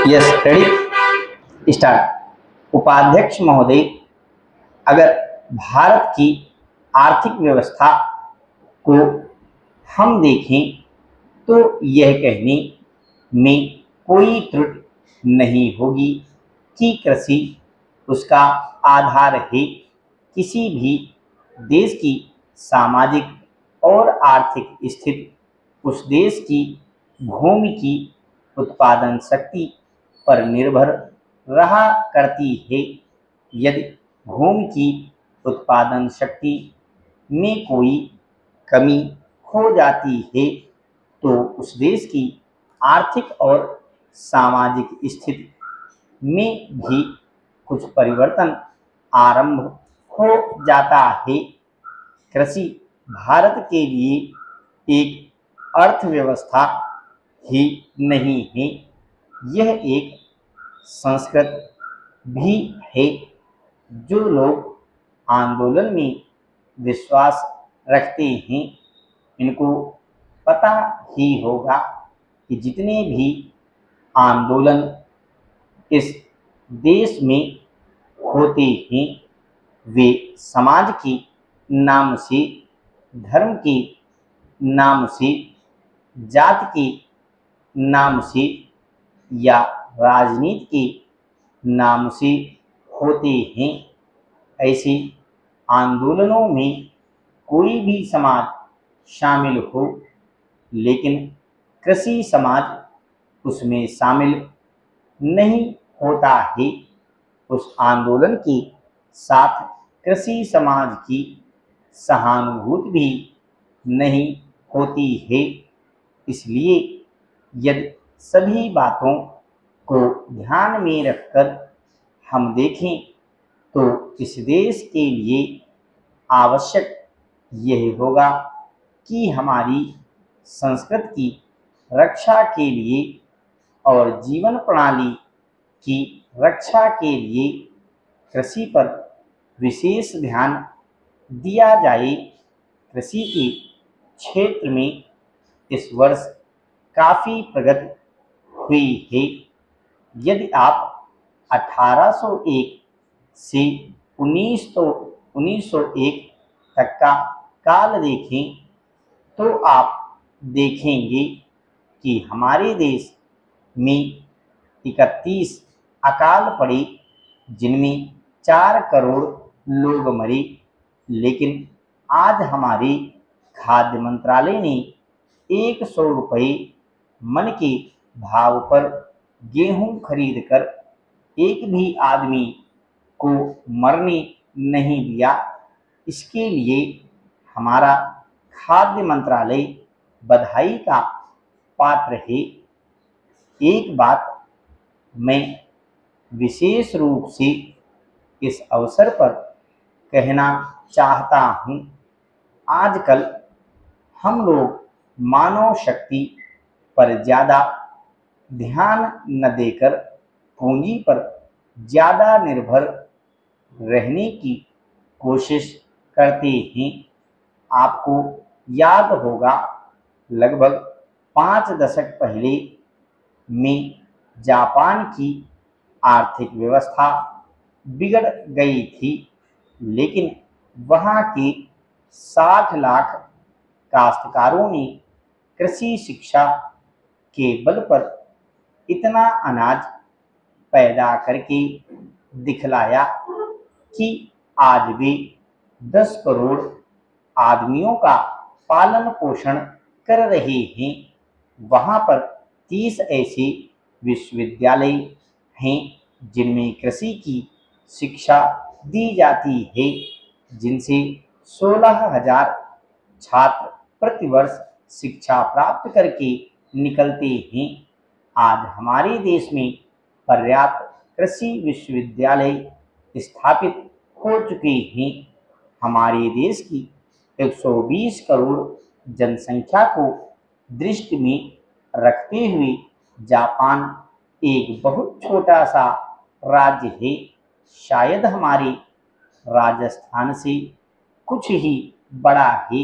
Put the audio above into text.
Yes, ready, start. उपाध्यक्ष महोदय, अगर भारत की आर्थिक व्यवस्था को हम देखें तो यह कहने में कोई त्रुटि नहीं होगी कि कृषि उसका आधार है। किसी भी देश की सामाजिक और आर्थिक स्थिति उस देश की भूमि की उत्पादन शक्ति पर निर्भर रहा करती है। यदि भूमि की उत्पादन शक्ति में कोई कमी हो जाती है तो उस देश की आर्थिक और सामाजिक स्थिति में भी कुछ परिवर्तन आरंभ हो जाता है। कृषि भारत के लिए एक अर्थव्यवस्था ही नहीं है, यह एक संस्कृति भी है। जो लोग आंदोलन में विश्वास रखते हैं, इनको पता ही होगा कि जितने भी आंदोलन इस देश में होते हैं वे समाज के नाम से, धर्म के नाम से, जाति के नाम से या राजनीति के नाम से होते हैं। ऐसे आंदोलनों में कोई भी समाज शामिल हो, लेकिन कृषि समाज उसमें शामिल नहीं होता है। उस आंदोलन के साथ कृषि समाज की सहानुभूति भी नहीं होती है। इसलिए यदि सभी बातों को ध्यान में रखकर हम देखें तो इस देश के लिए आवश्यक यह होगा कि हमारी संस्कृति की रक्षा के लिए और जीवन प्रणाली की रक्षा के लिए कृषि पर विशेष ध्यान दिया जाए। कृषि के क्षेत्र में इस वर्ष काफ़ी प्रगति हुई है। यदि आप 1801 से 1901 तक का काल देखें तो आप देखेंगे कि हमारे देश में 31 अकाल पड़े, जिनमें 4 करोड़ लोग मरे। लेकिन आज हमारे खाद्य मंत्रालय ने 100 रुपये मन के भाव पर गेहूं खरीदकर एक भी आदमी को मरने नहीं दिया। इसके लिए हमारा खाद्य मंत्रालय बधाई का पात्र है। एक बात मैं विशेष रूप से इस अवसर पर कहना चाहता हूँ। आजकल हम लोग मानव शक्ति पर ज़्यादा ध्यान न देकर पूंजी पर ज़्यादा निर्भर रहने की कोशिश करते हैं। आपको याद होगा, लगभग 5 दशक पहले में जापान की आर्थिक व्यवस्था बिगड़ गई थी, लेकिन वहाँ के 60 लाख काश्तकारों ने कृषि शिक्षा के बल पर इतना अनाज पैदा करके दिखलाया कि आज वे 10 करोड़ आदमियों का पालन पोषण कर रहे हैं। वहाँ पर 30 ऐसे विश्वविद्यालय हैं जिनमें कृषि की शिक्षा दी जाती है, जिनसे 16,000 छात्र प्रतिवर्ष शिक्षा प्राप्त करके निकलते हैं। आज हमारे देश में पर्याप्त कृषि विश्वविद्यालय स्थापित हो चुके हैं। हमारे देश की 120 करोड़ जनसंख्या को दृष्टि में रखते हुए जापान एक बहुत छोटा सा राज्य है, शायद हमारे राजस्थान से कुछ ही बड़ा है।